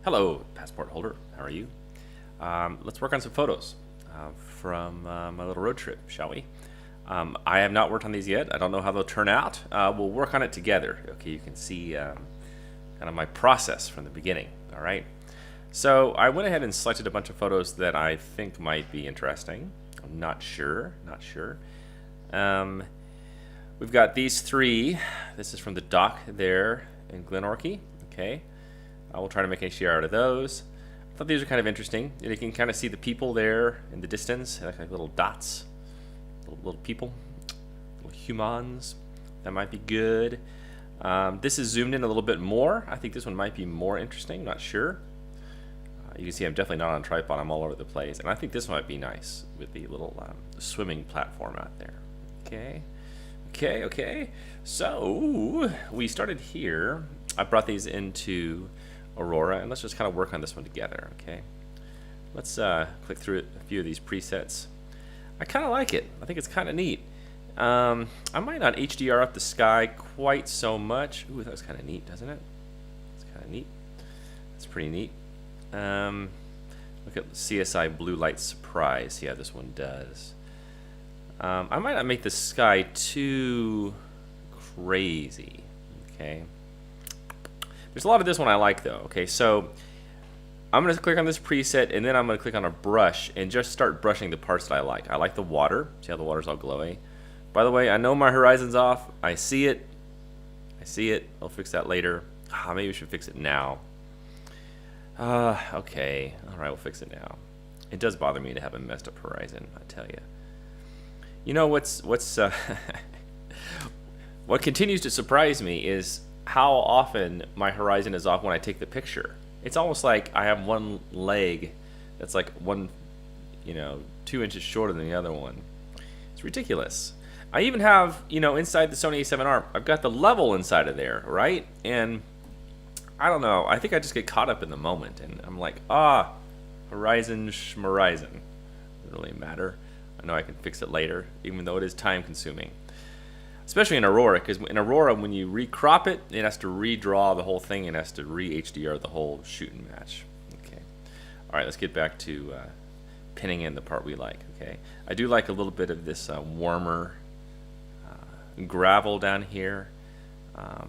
Hello, passport holder. How are you? Let's work on some photos from my little road trip, shall we? I have not worked on these yet. I don't know how they'll turn out. We'll work on it together. Okay, you can see kind of my process from the beginning. All right. So I went ahead and selected a bunch of photos that I think might be interesting. I'm not sure. Not sure. We've got these three. This is from the dock there in Glenorchy. Okay. We'll try to make HDR out of those. I thought these are kind of interesting. You can kind of see the people there in the distance. They look like little dots, little people, little humans. That might be good. This is zoomed in a little bit more. I think this one might be more interesting. Not sure. You can see I'm definitely not on a tripod. I'm all over the place. And I think this might be nice with the little swimming platform out there. Okay. So we started here. I brought these into Aurora, and let's just kind of work on this one together. Okay, let's click through a few of these presets. I kind of like it. I think it's kind of neat. I might not HDR up the sky quite so much. Ooh, that was kind of neat, doesn't it? It's kind of neat. That's pretty neat. Look at CSI Blue Light Surprise. See how this one does. I might not make the sky too crazy. Okay. There's a lot of this one I like though. Okay, so I'm going to click on this preset, and then I'm going to click on a brush and just start brushing the parts that I like. I like the water. See how the water's all glowy? By the way, I know my horizon's off. I see it. I'll fix that later. Maybe we should fix it now. Okay. All right, we'll fix it now. It does bother me to have a messed up horizon, I tell you. You know what continues to surprise me is how often my horizon is off when I take the picture. It's almost like I have one leg that's like 2 inches shorter than the other one. It's ridiculous. I even have, inside the Sony A7R, I've got the level inside of there, right? And I don't know, I think I just get caught up in the moment, and I'm like, horizon schmorizon. Doesn't really matter. I know I can fix it later, even though it is time consuming. Especially in Aurora, because in Aurora, when you recrop it, it has to redraw the whole thing and has to re-HDR the whole shoot and match. Okay. All right, let's get back to pinning in the part we like. Okay. I do like a little bit of this warmer gravel down here. I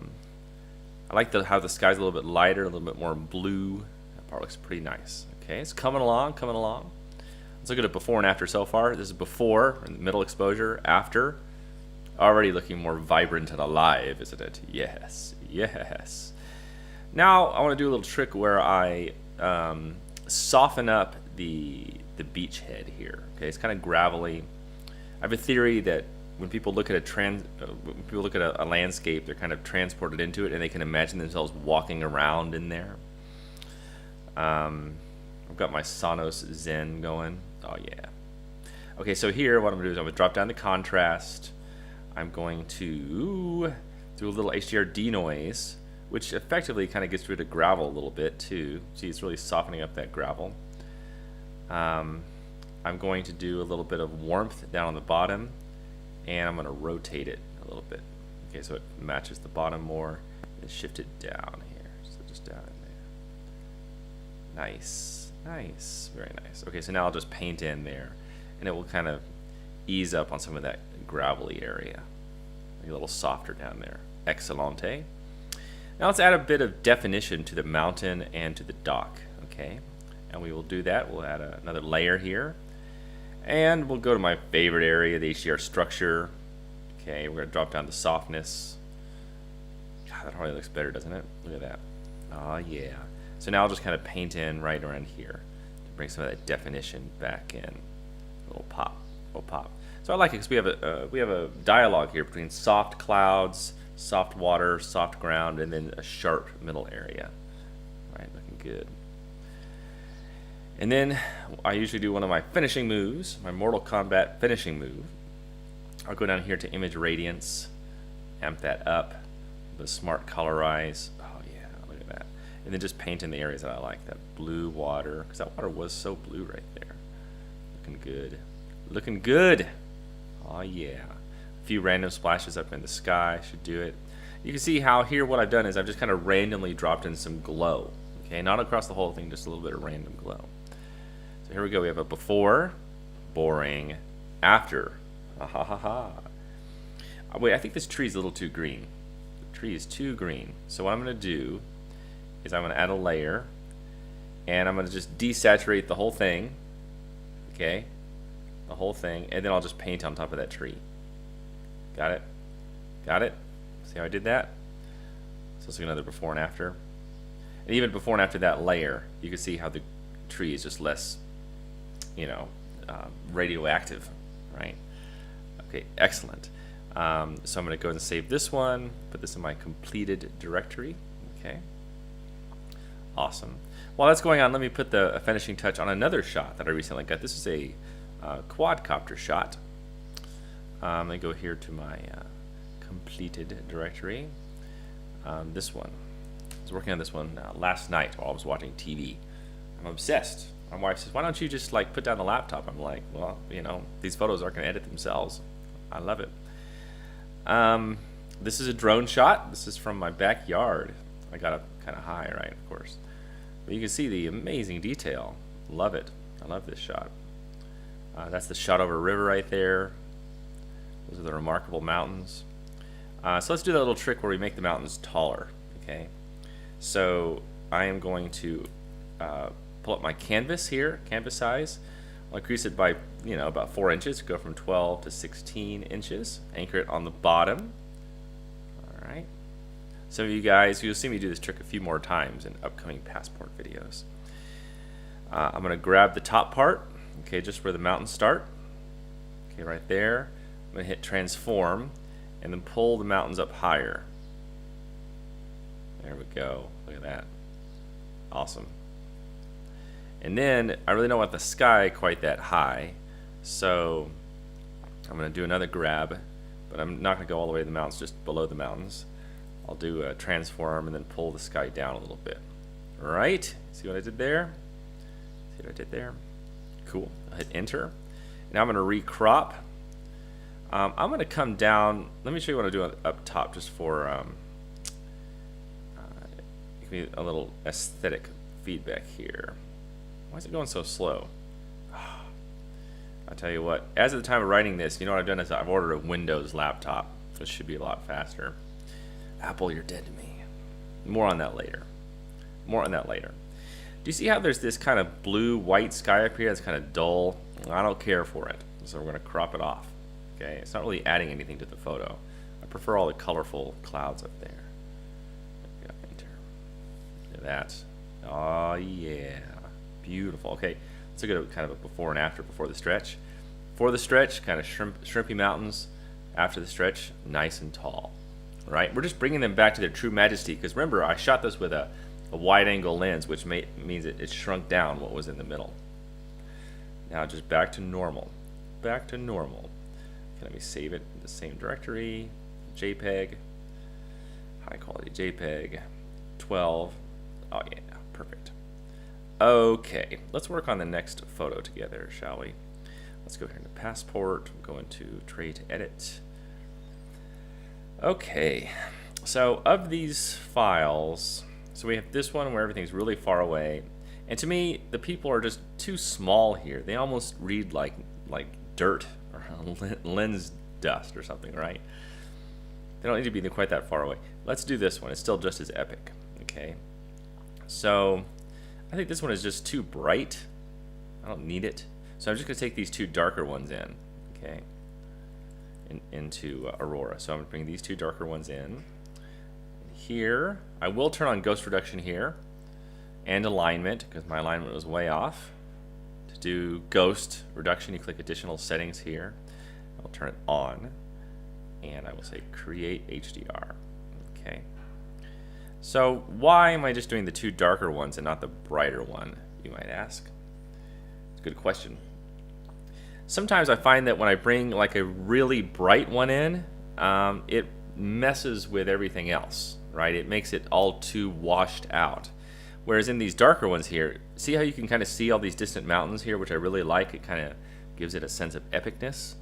like how the sky's a little bit lighter, a little bit more blue. That part looks pretty nice. Okay, it's coming along. Let's look at it before and after so far. This is before, in the middle exposure, after. Already looking more vibrant and alive, isn't it? Yes. Now I want to do a little trick where I soften up the beach head here. Okay, it's kind of gravelly. I have a theory that when people look at a landscape, they're kind of transported into it, and they can imagine themselves walking around in there. I've got my Sonos Zen going. Oh yeah. Okay, so here what I'm gonna do is I'm gonna drop down the contrast. I'm going to do a little HDR denoise, which effectively kind of gets rid of gravel a little bit too. See, it's really softening up that gravel. I'm going to do a little bit of warmth down on the bottom, and I'm going to rotate it a little bit. Okay, so it matches the bottom more, and shift it down here. So just down in there. Nice, very nice. Okay, so now I'll just paint in there, and it will kind of ease up on some of that gravelly area. Make it a little softer down there. Excellente. Now let's add a bit of definition to the mountain and to the dock. Okay, and we will do that. We'll add another layer here, and we'll go to my favorite area, the HDR structure. Okay, we're gonna drop down the softness. God, that probably looks better, doesn't it? Look at that. Oh yeah. So now I'll just kind of paint in right around here to bring some of that definition back in. A little pop. So I like it because we have a dialogue here between soft clouds, soft water, soft ground, and then a sharp middle area. Right, looking good. And then I usually do one of my finishing moves, my Mortal Kombat finishing move. I'll go down here to image radiance, amp that up, the smart colorize. Oh yeah, look at that. And then just paint in the areas that I like, that blue water, because that water was so blue right there. Looking good. Oh yeah. A few random splashes up in the sky should do it. You can see how here what I've done is I've just kind of randomly dropped in some glow. Okay, not across the whole thing, just a little bit of random glow. So here we go. We have a before, boring, after. Ha ha ha ha. Wait, I think this tree is a little too green. The tree is too green. So what I'm going to do is I'm going to add a layer, and I'm going to just desaturate the whole thing. Okay, the whole thing, and then I'll just paint on top of that tree. Got it? Got it? See how I did that? So let's do another before and after. And even before and after that layer, you can see how the tree is just less, you know, radioactive, right? Okay, excellent. So I'm going to go ahead and save this one, put this in my completed directory. Okay, awesome. While that's going on, let me put a finishing touch on another shot that I recently got. This is a quadcopter shot. Let me go here to my completed directory. This one. I was working on this one last night while I was watching TV. I'm obsessed. My wife says, "Why don't you just like put down the laptop?" I'm like, "Well, you know, these photos aren't going to edit themselves." I love it. This is a drone shot. This is from my backyard. I got up kind of high, right? Of course. But you can see the amazing detail. Love it. I love this shot. That's the shot over a river right there. Those are the remarkable mountains. So let's do that little trick where we make the mountains taller. Okay. So I am going to pull up my canvas here, canvas size. I'll increase it by, you know, about 4 inches. Go from 12 to 16 inches. Anchor it on the bottom. All right. Some of you guys, you'll see me do this trick a few more times in upcoming Passport videos. I'm going to grab the top part, okay, just where the mountains start. Okay, right there. I'm going to hit transform and then pull the mountains up higher. There we go. Look at that. Awesome. And then I really don't want the sky quite that high, so I'm going to do another grab, but I'm not going to go all the way to the mountains, just below the mountains. I'll do a transform and then pull the sky down a little bit. All right, see what I did there? See what I did there? Cool. I'll hit enter. Now I'm going to recrop. I'm going to come down. Let me show you what I do up top, just for give me a little aesthetic feedback here. Why is it going so slow? I'll tell you what, as of the time of writing this, you know what I've done is I've ordered a Windows laptop. This should be a lot faster. Apple, you're dead to me. More on that later. More on that later. Do you see how there's this kind of blue-white sky up here that's kind of dull? I don't care for it, so we're going to crop it off. Okay, it's not really adding anything to the photo. I prefer all the colorful clouds up there. Enter. Look at that. Oh yeah, beautiful. Okay, let's look at kind of a before and after before the stretch. Before the stretch, kind of shrimpy mountains. After the stretch, nice and tall. Right, we're just bringing them back to their true majesty, because remember, I shot this with a wide-angle lens, which means it shrunk down what was in the middle. Now just back to normal. Back to normal. Okay, let me save it in the same directory. JPEG. High quality JPEG. 12. Oh yeah, perfect. Okay, let's work on the next photo together, shall we? Let's go here into Passport. Go into Tray to Edit. Okay, so of these files, so we have this one where everything's really far away, and to me the people are just too small here. They almost read like dirt or lens dust or something, right? They don't need to be quite that far away. Let's do this one. It's still just as epic. Okay, so I think this one is just too bright. I don't need it, so I'm just going to take these two darker ones in. Okay, into Aurora. So I'm going to bring these two darker ones in. Here, I will turn on ghost reduction here and alignment, because my alignment was way off. To do ghost reduction, you click additional settings here. I'll turn it on, and I will say create HDR. Okay. So why am I just doing the two darker ones and not the brighter one, you might ask? It's a good question. Sometimes I find that when I bring like a really bright one in, it messes with everything else, right? It makes it all too washed out. Whereas in these darker ones here, see how you can kind of see all these distant mountains here, which I really like. It kind of gives it a sense of epicness.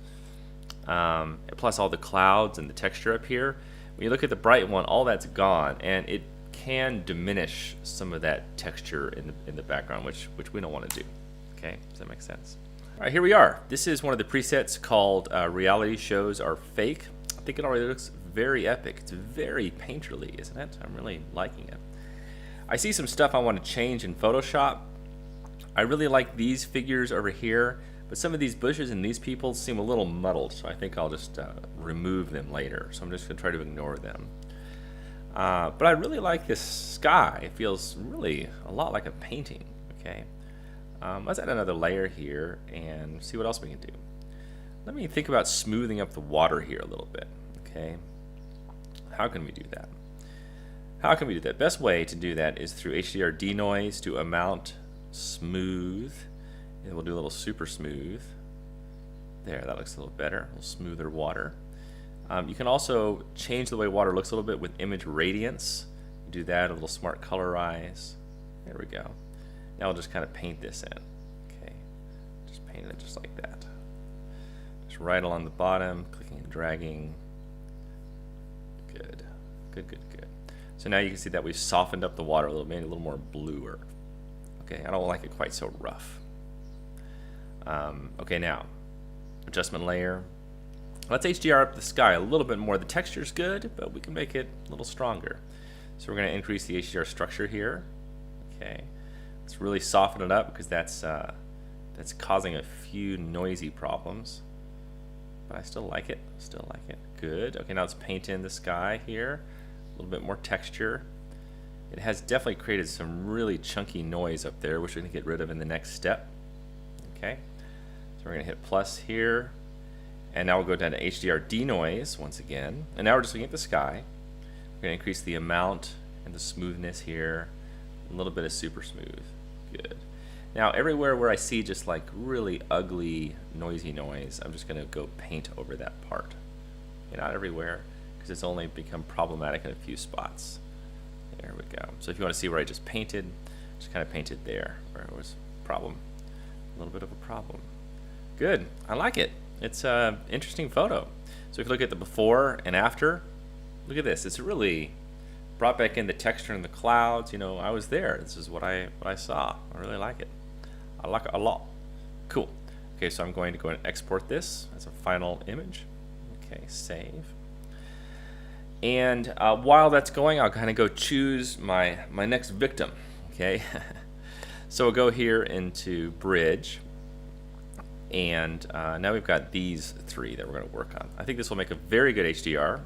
Plus all the clouds and the texture up here. When you look at the bright one, all that's gone, and it can diminish some of that texture in the background, which we don't want to do. Okay, does that make sense? All right, here we are. This is one of the presets called Reality Shows Are Fake. I think it already looks very epic. It's very painterly, isn't it? I'm really liking it. I see some stuff I want to change in Photoshop. I really like these figures over here, but some of these bushes and these people seem a little muddled, so I think I'll just remove them later. So I'm just going to try to ignore them. But I really like this sky. It feels really a lot like a painting. Okay, let's add another layer here and see what else we can do. Let me think about smoothing up the water here a little bit. Okay, how can we do that? How can we do that? Best way to do that is through HDR denoise to amount smooth, and we'll do a little super smooth. There, that looks a little better. A little smoother water. You can also change the way water looks a little bit with image radiance. Do that, a little smart colorize. There we go. Now we'll just kind of paint this in. Okay, just paint it just like that. Just right along the bottom, clicking and dragging. Good, good, good, good. So now you can see that we've softened up the water a little, made it a little more bluer. Okay, I don't like it quite so rough. Okay, now adjustment layer. Let's HDR up the sky a little bit more. The texture's good, but we can make it a little stronger. So we're going to increase the HDR structure here. Okay, let's really soften it up because that's causing a few noisy problems. But I still like it. Still like it. Good. Okay, now let's paint in the sky here. A little bit more texture. It has definitely created some really chunky noise up there, which we're going to get rid of in the next step. Okay, so we're going to hit plus here. And now we'll go down to HDR denoise once again. And now we're just looking at the sky. We're going to increase the amount and the smoothness here. A little bit of super smooth. Good. Now everywhere where I see just like really ugly, noisy noise, I'm just going to go paint over that part. Okay, not everywhere, because it's only become problematic in a few spots. There we go. So if you want to see where I just painted, just kind of painted there where it was a problem. A little bit of a problem. Good. I like it. It's an interesting photo. So if you look at the before and after, look at this. It's really brought back in the texture in the clouds. You know, I was there. This is what I saw. I really like it. I like it a lot. Cool. Okay, so I'm going to go and export this as a final image. Okay, save. And while that's going, I'll kind of go choose my next victim. Okay, so we'll go here into Bridge. And now we've got these three that we're going to work on. I think this will make a very good HDR.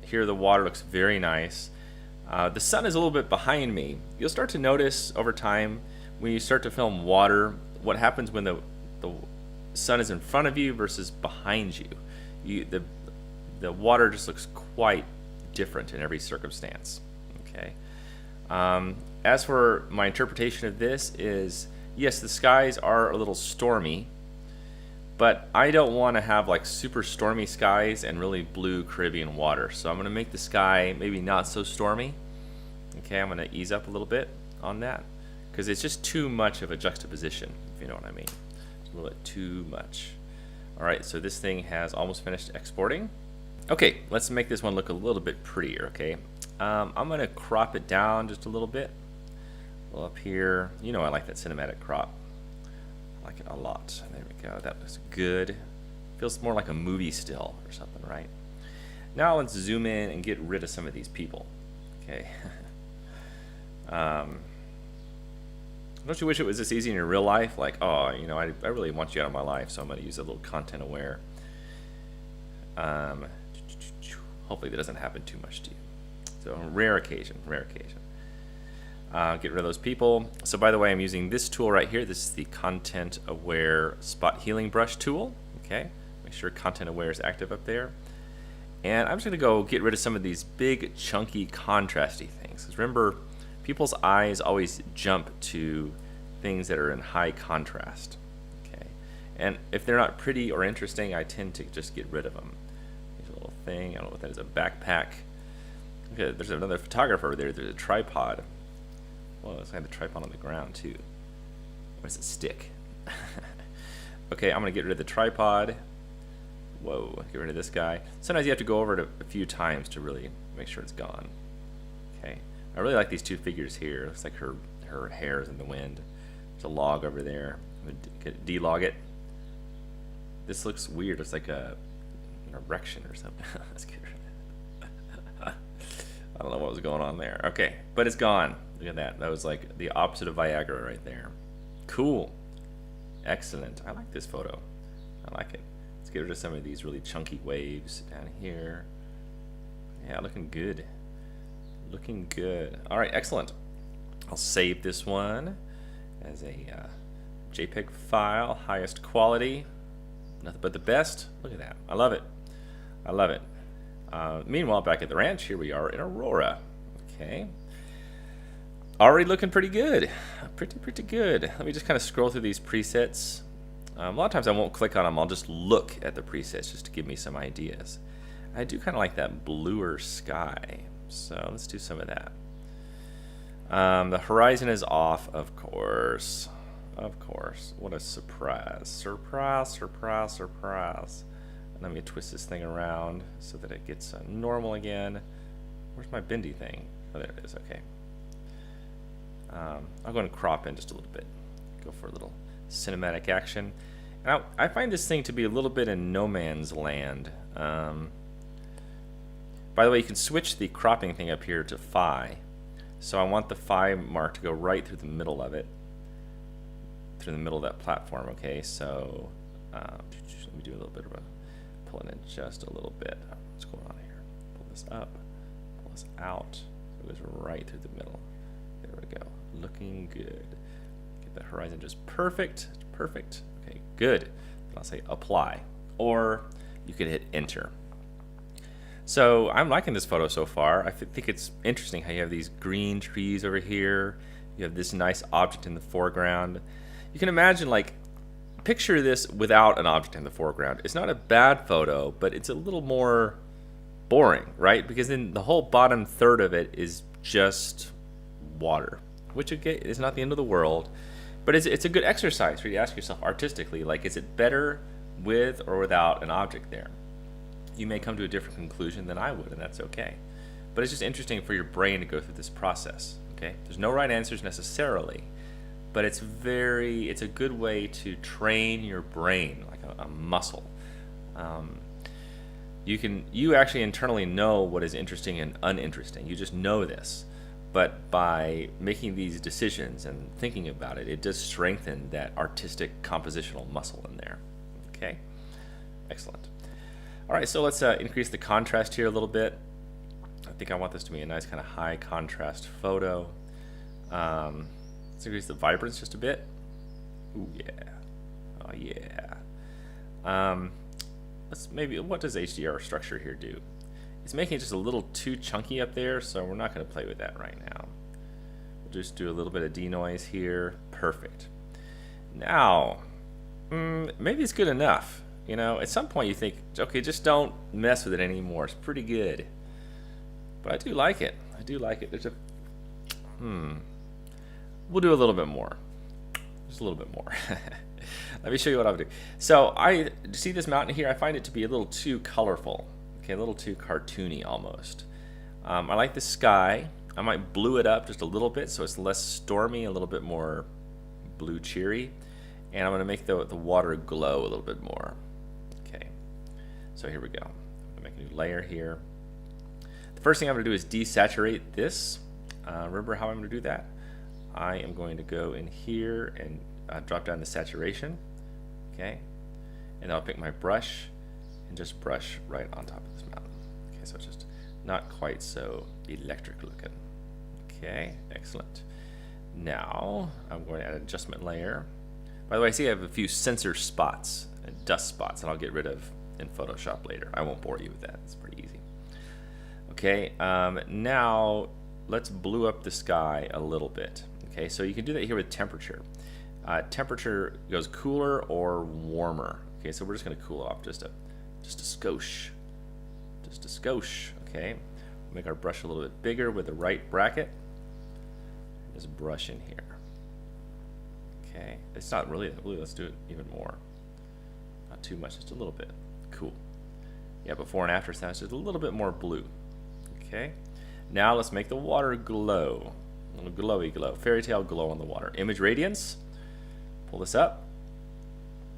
Here the water looks very nice. The sun is a little bit behind me. You'll start to notice over time when you start to film water, what happens when the sun is in front of you versus behind you. The water just looks quite different in every circumstance. Okay. As for my interpretation of this is, yes, the skies are a little stormy, but I don't want to have like super stormy skies and really blue Caribbean water. So I'm going to make the sky maybe not so stormy. Okay, I'm going to ease up a little bit on that because it's just too much of a juxtaposition, if you know what I mean. It's a little bit too much. All right, so this thing has almost finished exporting. Okay, let's make this one look a little bit prettier, okay? I'm going to crop it down just a little bit. Well, up here, you know I like that cinematic crop. I like it a lot. There we go. That looks good. Feels more like a movie still or something, right? Now let's zoom in and get rid of some of these people. Okay. Don't you wish it was this easy in your real life? Like, oh, you know, I really want you out of my life, so I'm going to use a little content aware. Hopefully that doesn't happen too much to you. So rare occasion, rare occasion. Get rid of those people. So by the way, I'm using this tool right here. This is the Content Aware Spot Healing Brush tool. Okay, make sure Content Aware is active up there. And I'm just going to go get rid of some of these big, chunky, contrasty things. Because remember, people's eyes always jump to things that are in high contrast. Okay, and if they're not pretty or interesting, I tend to just get rid of them. Here's a little thing. I don't know what that is. A backpack. Okay, there's another photographer over there. There's a tripod. Well, it's got the tripod on the ground too. Where's it stick? Okay, I'm gonna get rid of the tripod. Whoa, get rid of this guy. Sometimes you have to go over it a few times to really make sure it's gone. Okay, I really like these two figures here. Looks like her hair is in the wind. There's a log over there. I'm gonna de-log it. This looks weird. It's like an erection or something. That's good. I don't know what was going on there. Okay, but it's gone. Look at that. That was like the opposite of Viagra right there. Cool. Excellent. I like this photo. I like it. Let's get rid of some of these really chunky waves down here. Yeah, looking good. Looking good. All right, excellent. I'll save this one as a JPEG file, highest quality. Nothing but the best. Look at that. I love it. I love it. Meanwhile, back at the ranch, here we are in Aurora. Okay. Already looking pretty good. Pretty good. Let me just kind of scroll through these presets. A lot of times I won't click on them. I'll just look at the presets just to give me some ideas. I do kind of like that bluer sky. So let's do some of that. The horizon is off, of course. Of course. What a surprise. Surprise, surprise, surprise. Let me twist this thing around so that it gets normal again. Where's my bendy thing? Oh, there it is. Okay. I'll go and crop in just a little bit. Go for a little cinematic action. And I find this thing to be a little bit in no man's land. By the way, you can switch the cropping thing up here to phi. So I want the phi mark to go right through the middle of it. Through the middle of that platform. Okay, so let me do a little bit of a pulling in just a little bit. What's going on here? Pull this up, pull this out. So it goes right through the middle. There we go. Looking good. Get that horizon just perfect. Perfect. Okay, good. And I'll say apply. Or you could hit enter. So I'm liking this photo so far. I think it's interesting how you have these green trees over here. You have this nice object in the foreground. You can imagine, like, picture this without an object in the foreground. It's not a bad photo, but it's a little more boring, right? Because then the whole bottom third of it is just water, which again is not the end of the world, but it's a good exercise for you to ask yourself artistically, like, is it better with or without an object there? You may come to a different conclusion than I would, and that's okay. But it's just interesting for your brain to go through this process, okay? There's no right answers necessarily, but it's a good way to train your brain like a muscle. You actually internally know what is interesting and uninteresting. You just know this. But by making these decisions and thinking about it, it does strengthen that artistic compositional muscle in there. Okay? Excellent. All right, so let's increase the contrast here a little bit. I think I want this to be a nice kind of high contrast photo. Let's increase the vibrance just a bit. Ooh, yeah. Oh, yeah. What does HDR structure here do? It's making it just a little too chunky up there, so we're not going to play with that right now. We'll just do a little bit of denoise here. Perfect. Now, maybe it's good enough. You know, at some point you think, okay, just don't mess with it anymore. It's pretty good. But I do like it. I do like it. There's a... We'll do a little bit more. Just a little bit more. Let me show you what I'll do. So I see this mountain here. I find it to be a little too colorful. Okay, a little too cartoony almost. I like the sky. I might blue it up just a little bit so it's less stormy, a little bit more blue cheery. And I'm going to make the water glow a little bit more. Okay, so here we go. I'm going to make a new layer here. The first thing I'm going to do is desaturate this. Remember how I'm going to do that? I am going to go in here and drop down the saturation. Okay, and I'll pick my brush and just brush right on top of this mountain. Okay, so it's just not quite so electric looking. Okay, excellent. Now I'm going to add an adjustment layer. By the way, I see I have a few sensor spots, dust spots, that I'll get rid of in Photoshop later. I won't bore you with that. It's pretty easy. Okay, now let's blue up the sky a little bit. Okay, so you can do that here with temperature. Temperature goes cooler or warmer. Okay, so we're just going to cool off just a skosh. Just a skosh. Okay, make our brush a little bit bigger with the right bracket. Just brush in here. Okay, it's not really that blue. Let's do it even more. Not too much, just a little bit. Cool. Yeah, before and after sounds just a little bit more blue. Okay. Now let's make the water glow. A little glowy glow, fairy tale glow on the water. Image radiance. Pull this up.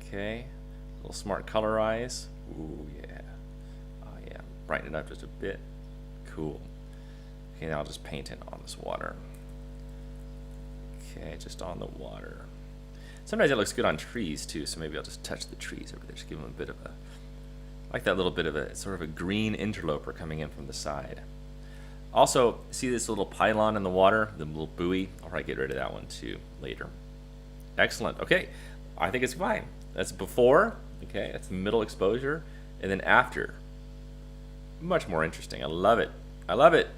Okay. A little smart colorize. Ooh, yeah. Oh, yeah. Brighten it up just a bit. Cool. Okay, now I'll just paint it on this water. Okay, just on the water. Sometimes it looks good on trees too, so maybe I'll just touch the trees over there. Just give them a bit of a, like that little bit of a, sort of a green interloper coming in from the side. Also, see this little pylon in the water, the little buoy? I'll probably get rid of that one too later. Excellent. Okay, I think it's fine. That's before, okay, that's the middle exposure, and then after. Much more interesting. I love it. I love it.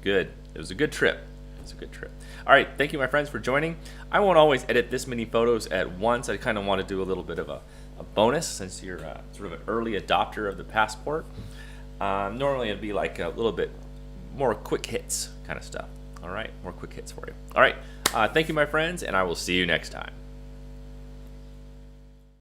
Good. It was a good trip. It was a good trip. All right, thank you, my friends, for joining. I won't always edit this many photos at once. I kind of want to do a little bit of a bonus since you're sort of an early adopter of the Passport. Normally, it'd be like a little bit more quick hits kind of stuff. All right, more quick hits for you. All right, thank you, my friends, and I will see you next time.